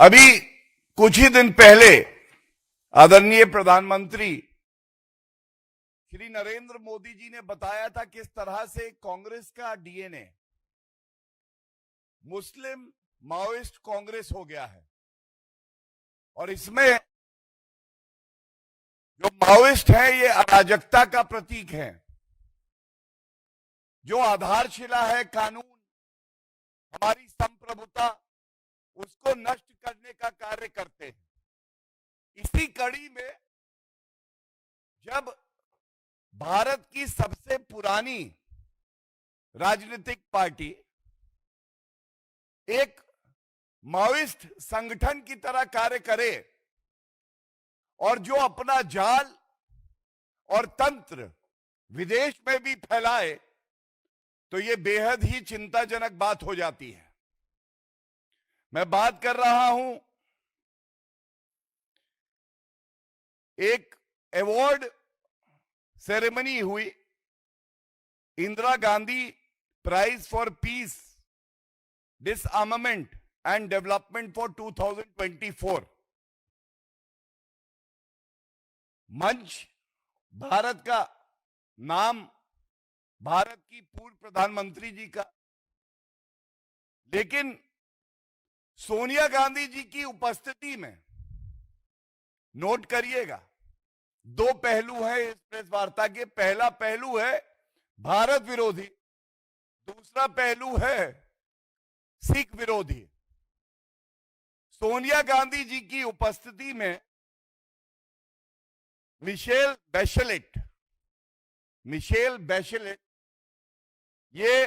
अभी कुछ ही दिन पहले आदरणीय प्रधानमंत्री श्री नरेंद्र मोदी जी ने बताया था किस तरह से कांग्रेस का डीएनए मुस्लिम माओइस्ट कांग्रेस हो गया है और इसमें जो माओइस्ट है ये अराजकता का प्रतीक है। जो आधारशिला है कानून, हमारी संप्रभुता, उसको नष्ट करने का कार्य करते हैं। इसी कड़ी में जब भारत की सबसे पुरानी राजनीतिक पार्टी एक माओइस्ट संगठन की तरह कार्य करे और जो अपना जाल और तंत्र विदेश में भी फैलाए, तो यह बेहद ही चिंताजनक बात हो जाती है। मैं बात कर रहा हूं एक अवार्ड सेरेमनी हुई, Indira Gandhi prize for peace, disarmament and development for 2024। मंच भारत का, नाम भारत की पूर्व प्रधानमंत्री जी का, लेकिन सोनिया गांधी जी की उपस्थिति में, नोट करिएगा, दो पहलू हैं इस प्रेस वार्ता के। पहला पहलू है भारत विरोधी, दूसरा पहलू है सिख विरोधी। सोनिया गांधी जी की उपस्थिति में मिशेल बैचेलेट ये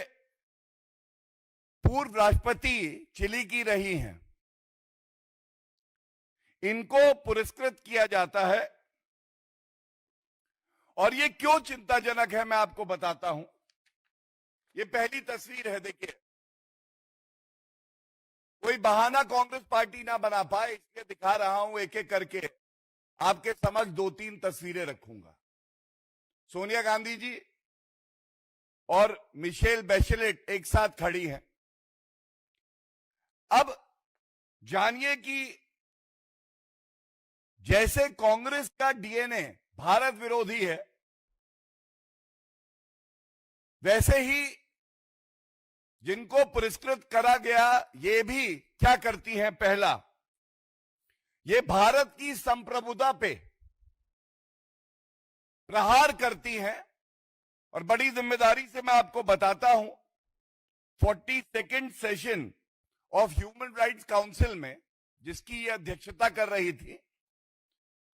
पूर्व राष्ट्रपति चिली की रही हैं, इनको पुरस्कृत किया जाता है। और ये क्यों चिंताजनक है मैं आपको बताता हूं। ये पहली तस्वीर है, देखिए, कोई बहाना कांग्रेस पार्टी ना बना पाए इसलिए दिखा रहा हूं, एक एक करके आपके समक्ष दो तीन तस्वीरें रखूंगा। सोनिया गांधी जी और मिशेल बैचेलेट एक साथ खड़ी हैं। अब जानिए कि जैसे कांग्रेस का डीएनए भारत विरोधी है, वैसे ही जिनको पुरस्कृत करा गया ये भी क्या करती हैं। पहला, ये भारत की संप्रभुता पे प्रहार करती हैं और बड़ी जिम्मेदारी से मैं आपको बताता हूं, 42nd session of human rights council में, जिसकी ये अध्यक्षता कर रही थी,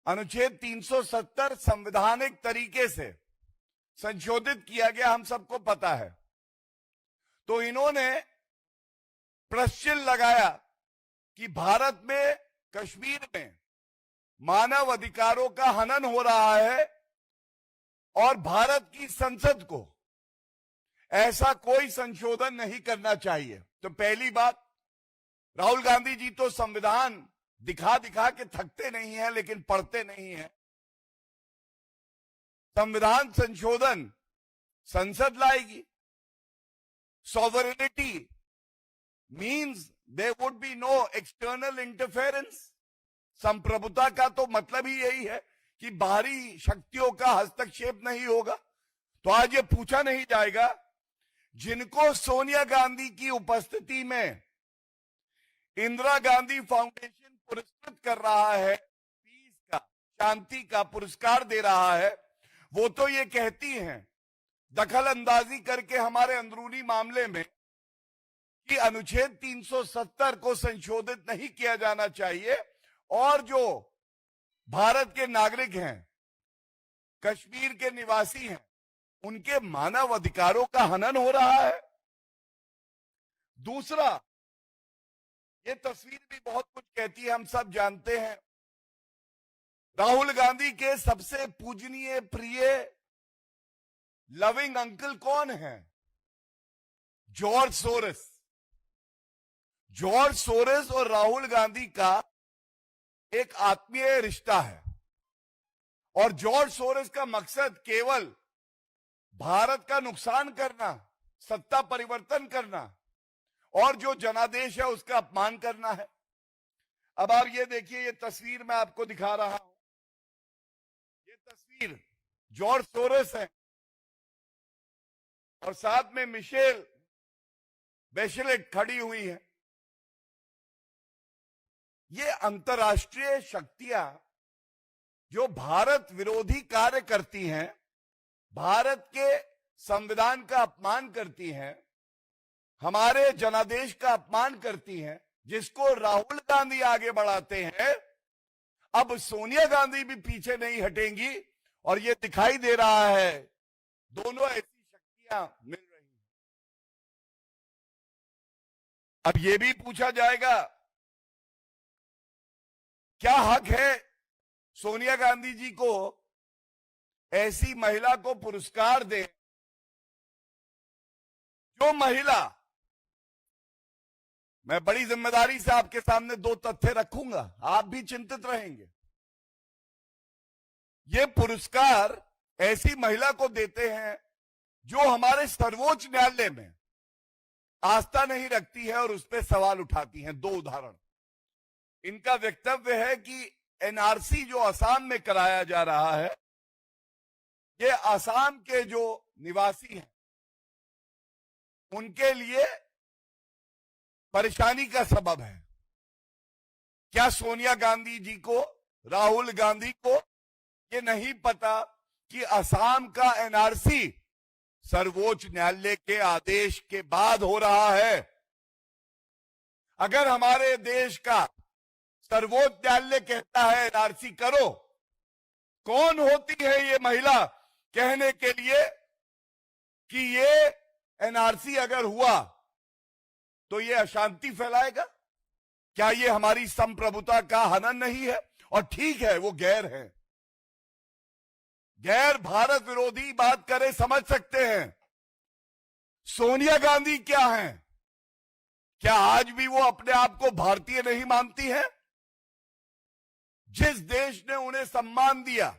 अनुच्छेद 370 संवैधानिक तरीके से संशोधित किया गया, हम सबको पता है। तो इन्होंने प्रश्न लगाया कि भारत में, कश्मीर में मानव अधिकारों का हनन हो रहा है और भारत की संसद को ऐसा कोई संशोधन नहीं करना चाहिए। तो पहली बात, राहुल गांधी जी तो संविधान दिखा दिखा के थकते नहीं है, लेकिन पढ़ते नहीं है। संविधान संशोधन संसद लाएगी। Sovereignty means there would be no external interference. संप्रभुता का तो मतलब ही यही है कि बाहरी शक्तियों का हस्तक्षेप नहीं होगा। तो आज ये पूछा नहीं जाएगा, जिनको सोनिया गांधी की उपस्थिति में इंदिरा गांधी फाउंडेशन पुरस्कृत कर रहा है, पीस का, शांति का पुरस्कार दे रहा है, वो तो ये कहती हैं दखल अंदाजी करके हमारे अंदरूनी मामले में कि अनुच्छेद 370 को संशोधित नहीं किया जाना चाहिए और जो भारत के नागरिक हैं, कश्मीर के निवासी हैं, उनके मानव अधिकारों का हनन हो रहा है। दूसरा, ये तस्वीर भी बहुत कुछ कहती है, हम सब जानते हैं। राहुल गांधी के सबसे पूजनीय, प्रिय, लविंग अंकल कौन है? George source. जॉर्ज सोरस और राहुल गांधी का एक आत्मीय रिश्ता है और जॉर्ज सोरस का मकसद केवल भारत का नुकसान करना, सत्ता परिवर्तन करना और जो जनादेश है उसका अपमान करना है। अब आप ये देखिए, ये तस्वीर मैं आपको दिखा रहा हूं। ये तस्वीर जॉर्ज सोरोस है और साथ में मिशेल बेचेलेट खड़ी हुई है। ये अंतर्राष्ट्रीय शक्तियां जो भारत विरोधी कार्य करती हैं, भारत के संविधान का अपमान करती हैं, हमारे जनादेश का अपमान करती हैं, जिसको राहुल गांधी आगे बढ़ाते हैं, अब सोनिया गांधी भी पीछे नहीं हटेंगी। और ये दिखाई दे रहा है दोनों ऐसी शक्तियां मिल रही हैं। अब ये भी पूछा जाएगा, क्या हक है सोनिया गांधी जी को ऐसी महिला को पुरस्कार दे जो महिला, मैं बड़ी जिम्मेदारी से आपके सामने दो तथ्य रखूंगा, आप भी चिंतित रहेंगे। ये पुरस्कार ऐसी महिला को देते हैं जो हमारे सर्वोच्च न्यायालय में आस्था नहीं रखती है और उस पर सवाल उठाती हैं। दो उदाहरण, इनका वक्तव्य है कि एनआरसी जो असम में कराया जा रहा है, ये असम के जो निवासी हैं उनके लिए परेशानी का सबब है। क्या सोनिया गांधी जी को, राहुल गांधी को ये नहीं पता कि असम का एनआरसी सर्वोच्च न्यायालय के आदेश के बाद हो रहा है? अगर हमारे देश का सर्वोच्च न्यायालय कहता है एनआरसी करो, कौन होती है ये महिला कहने के लिए कि ये एनआरसी अगर हुआ तो ये अशांति फैलाएगा? क्या ये हमारी संप्रभुता का हनन नहीं है? और ठीक है, वो गैर है, गैर भारत विरोधी बात करे, समझ सकते हैं। सोनिया गांधी क्या हैं? क्या आज भी वो अपने आप को भारतीय नहीं मानती हैं? जिस देश ने उन्हें सम्मान दिया,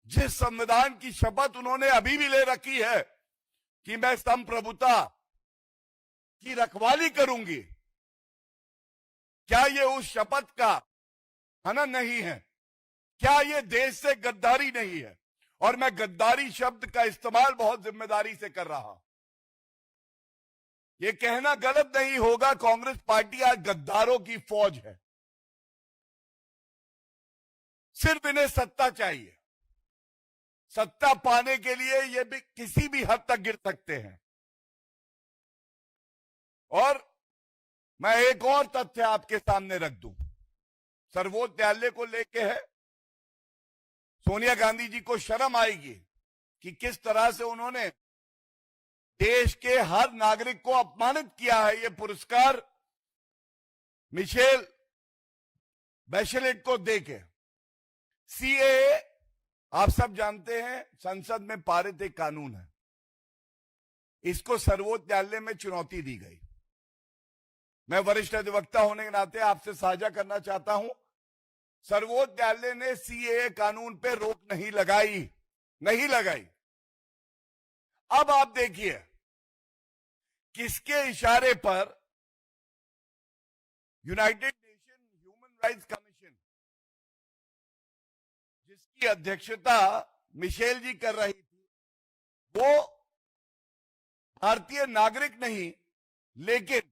जिस संविधान की शपथ उन्होंने अभी भी ले रखी है कि मैं संप्रभुता की रखवाली करूंगी, क्या ये उस शपथ का हनन नहीं है? क्या ये देश से गद्दारी नहीं है? और मैं गद्दारी शब्द का इस्तेमाल बहुत जिम्मेदारी से कर रहा हूं। ये कहना गलत नहीं होगा, कांग्रेस पार्टी आज गद्दारों की फौज है। सिर्फ इन्हें सत्ता चाहिए, सत्ता पाने के लिए ये भी किसी भी हद तक गिर सकते हैं। और मैं एक और तथ्य आपके सामने रख दूं, सर्वोच्च न्यायालय को लेके है। सोनिया गांधी जी को शर्म आएगी कि किस तरह से उन्होंने देश के हर नागरिक को अपमानित किया है। ये पुरस्कार मिशेल बेचेलेट को देके, सीएए आप सब जानते हैं, संसद में पारित एक कानून है, इसको सर्वोच्च न्यायालय में चुनौती दी गई। मैं वरिष्ठ अधिवक्ता होने के नाते आपसे साझा करना चाहता हूं, सर्वोच्च न्यायालय ने सीएए कानून पे रोक नहीं लगाई। अब आप देखिए किसके इशारे पर United nation human rights commission, जिसकी अध्यक्षता मिशेल जी कर रही थी, वो भारतीय नागरिक नहीं, लेकिन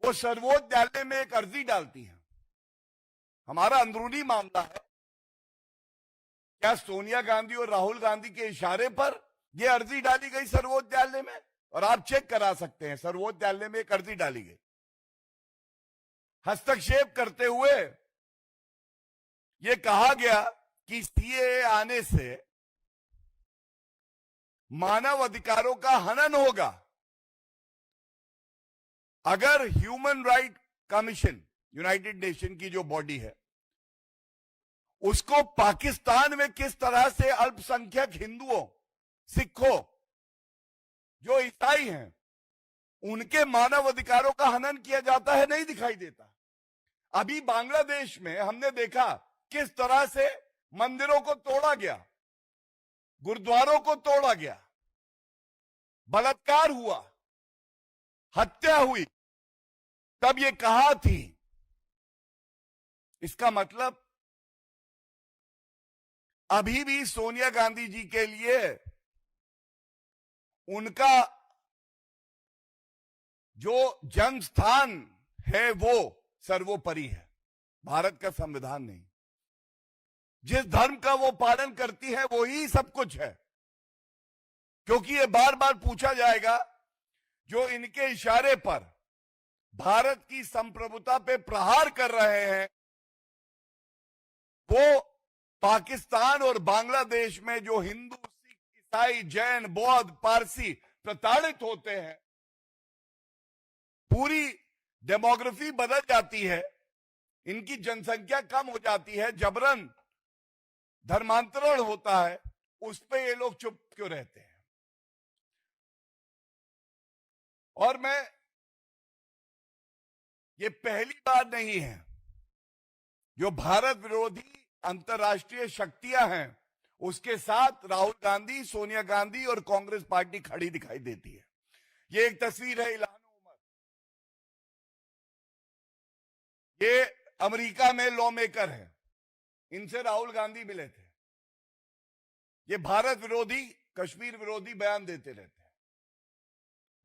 वो सर्वोच्च न्यायालय में एक अर्जी डालती है। हमारा अंदरूनी मामला है, क्या सोनिया गांधी और राहुल गांधी के इशारे पर यह अर्जी डाली गई सर्वोच्च न्यायालय में? और आप चेक करा सकते हैं, सर्वोच्च न्यायालय में एक अर्जी डाली गई। हस्तक्षेप करते हुए यह कहा गया कि सीएए आने से मानव अधिकारों का हनन होगा। अगर human right commission, United nation की जो बॉडी है, उसको पाकिस्तान में किस तरह से अल्पसंख्यक हिंदुओं, सिखों, जो ईसाई हैं, उनके मानव अधिकारों का हनन किया जाता है, नहीं दिखाई देता। अभी बांग्लादेश में हमने देखा किस तरह से मंदिरों को तोड़ा गया, गुरुद्वारों को तोड़ा गया, बलात्कार हुआ, हत्या हुई। तब ये कहा थी इसका मतलब अभी भी सोनिया गांधी जी के लिए उनका जो जन्म स्थान है वो सर्वोपरि है, भारत का संविधान नहीं। जिस धर्म का वो पालन करती है वो ही सब कुछ है, क्योंकि ये बार बार पूछा जाएगा जो इनके इशारे पर भारत की संप्रभुता पे प्रहार कर रहे हैं वो पाकिस्तान और बांग्लादेश में जो हिंदू, सिख, ईसाई, जैन, बौद्ध, पारसी प्रताड़ित होते हैं, पूरी डेमोग्राफी बदल जाती है, इनकी जनसंख्या कम हो जाती है, जबरन धर्मांतरण होता है, उस पे ये लोग चुप क्यों रहते हैं? और मैं ये पहली बार नहीं है जो भारत विरोधी अंतर्राष्ट्रीय शक्तियां हैं उसके साथ राहुल गांधी, सोनिया गांधी और कांग्रेस पार्टी खड़ी दिखाई देती है। ये एक तस्वीर है इल्हान उमर, ये अमेरिका में लॉ मेकर है, इनसे राहुल गांधी मिले थे। ये भारत विरोधी, कश्मीर विरोधी बयान देते रहते हैं।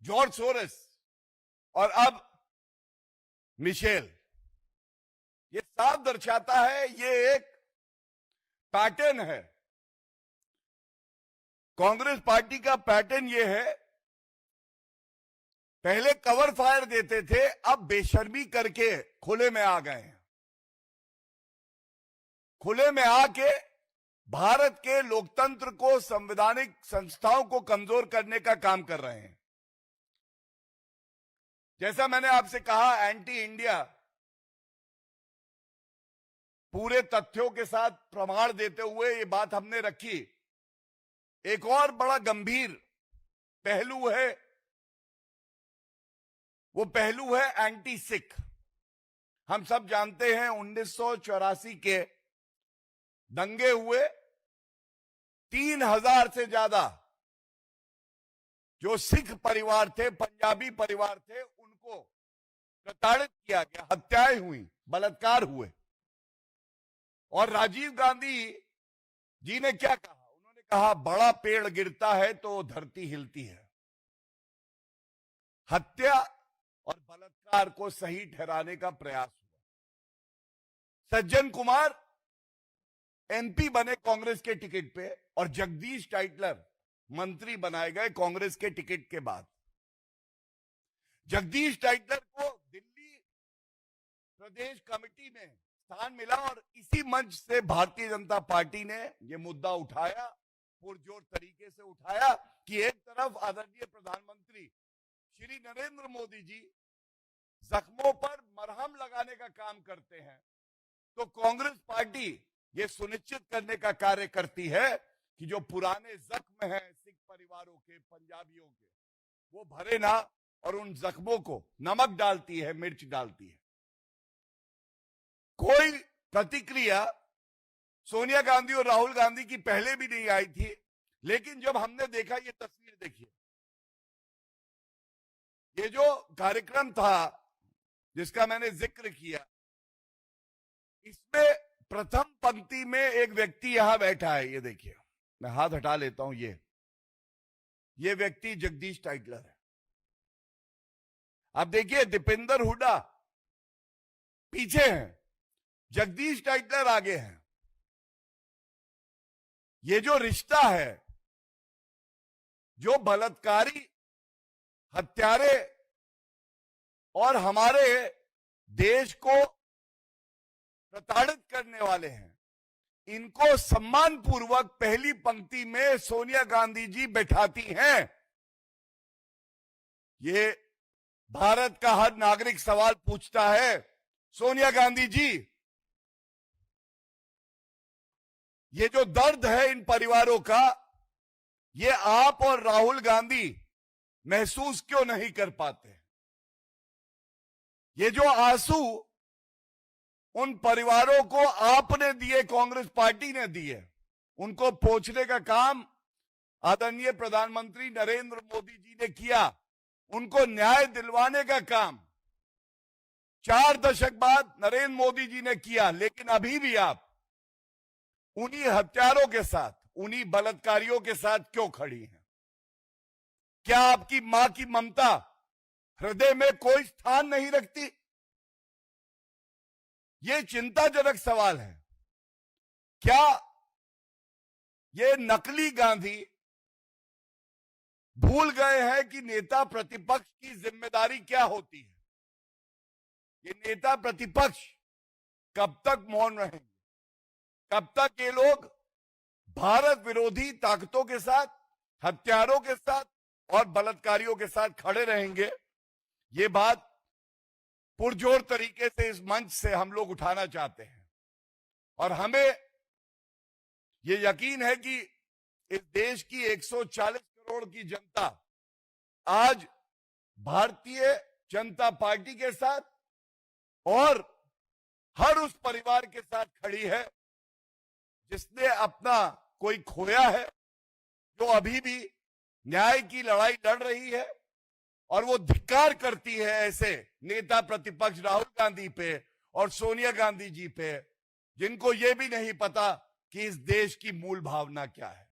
जॉर्ज सोरेस और अब मिशेल, ये साफ दर्शाता है, ये एक पैटर्न है। कांग्रेस पार्टी का पैटर्न ये है, पहले कवर फायर देते थे, अब बेशर्मी करके खुले में आ गए हैं। खुले में आके भारत के लोकतंत्र को, संवैधानिक संस्थाओं को कमजोर करने का काम कर रहे हैं। जैसा मैंने आपसे कहा, एंटी इंडिया पूरे तथ्यों के साथ प्रमाण देते हुए ये बात हमने रखी। एक और बड़ा गंभीर पहलू है, वो पहलू है एंटी सिख। हम सब जानते हैं 1984 के दंगे हुए, 3000 से ज्यादा जो सिख परिवार थे, पंजाबी परिवार थे, उनको प्रताड़ित किया गया, हत्याएं हुई, बलात्कार हुए। और राजीव गांधी जी ने क्या कहा? उन्होंने कहा बड़ा पेड़ गिरता है तो धरती हिलती है। हत्या और बलात्कार को सही ठहराने का प्रयास हुआ। सज्जन कुमार एमपी बने कांग्रेस के टिकट पे और जगदीश टाइटलर मंत्री बनाए गए कांग्रेस के टिकट के बाद। जगदीश टाइटलर को दिल्ली प्रदेश कमेटी में स्थान मिला और इसी मंच से भारतीय जनता पार्टी ने यह मुद्दा उठाया, पुरजोर तरीके से उठाया कि एक तरफ आदरणीय प्रधानमंत्री श्री नरेंद्र मोदी जी जख्मों पर मरहम लगाने का काम करते हैं, तो कांग्रेस पार्टी ये सुनिश्चित करने का कार्य करती है कि जो पुराने जख्म हैं सिख परिवारों के, पंजाबियों के, वो भरे ना, और उन जख्मों को नमक डालती है, मिर्च डालती है। कोई प्रतिक्रिया सोनिया गांधी और राहुल गांधी की पहले भी नहीं आई थी, लेकिन जब हमने देखा, ये तस्वीर देखिए, ये जो कार्यक्रम था जिसका मैंने जिक्र किया, इसमें प्रथम पंक्ति में एक व्यक्ति यहां बैठा है, ये देखिए, मैं हाथ हटा लेता हूं, ये व्यक्ति जगदीश टाइटलर है। आप देखिए, दीपेंद्र हुड्डा पीछे हैं, जगदीश टाइटलर आगे हैं। ये जो रिश्ता है, जो बलात्कारी, हत्यारे और हमारे देश को प्रताड़ित करने वाले हैं, इनको सम्मानपूर्वक पहली पंक्ति में सोनिया गांधी जी बैठाती हैं। ये भारत का हर नागरिक सवाल पूछता है, सोनिया गांधी जी, ये जो दर्द है इन परिवारों का, ये आप और राहुल गांधी महसूस क्यों नहीं कर पाते? ये जो आंसू उन परिवारों को आपने दिए, कांग्रेस पार्टी ने दिए, उनको पोंछने का काम आदरणीय प्रधानमंत्री नरेंद्र मोदी जी ने किया, उनको न्याय दिलवाने का काम 4 दशक बाद नरेंद्र मोदी जी ने किया, लेकिन अभी भी आप उन्हीं हत्यारों के साथ, उन्हीं बलात्कारियों के साथ क्यों खड़ी हैं? क्या आपकी मां की ममता हृदय में कोई स्थान नहीं रखती? ये चिंताजनक सवाल है। क्या ये नकली गांधी भूल गए हैं कि नेता प्रतिपक्ष की जिम्मेदारी क्या होती है? ये नेता प्रतिपक्ष कब तक मौन रहेंगे? कब तक ये लोग भारत विरोधी ताकतों के साथ, हत्यारों के साथ और बलात्कारियों के साथ खड़े रहेंगे? ये बात पुरजोर तरीके से इस मंच से हम लोग उठाना चाहते हैं। और हमें ये यकीन है कि इस देश की 140 करोड़ की जनता आज भारतीय जनता पार्टी के साथ और हर उस परिवार के साथ खड़ी है जिसने अपना कोई खोया है, जो अभी भी न्याय की लड़ाई लड़ रही है। और वो धिक्कार करती है ऐसे नेता प्रतिपक्ष राहुल गांधी पे और सोनिया गांधी जी पे, जिनको ये भी नहीं पता कि इस देश की मूल भावना क्या है।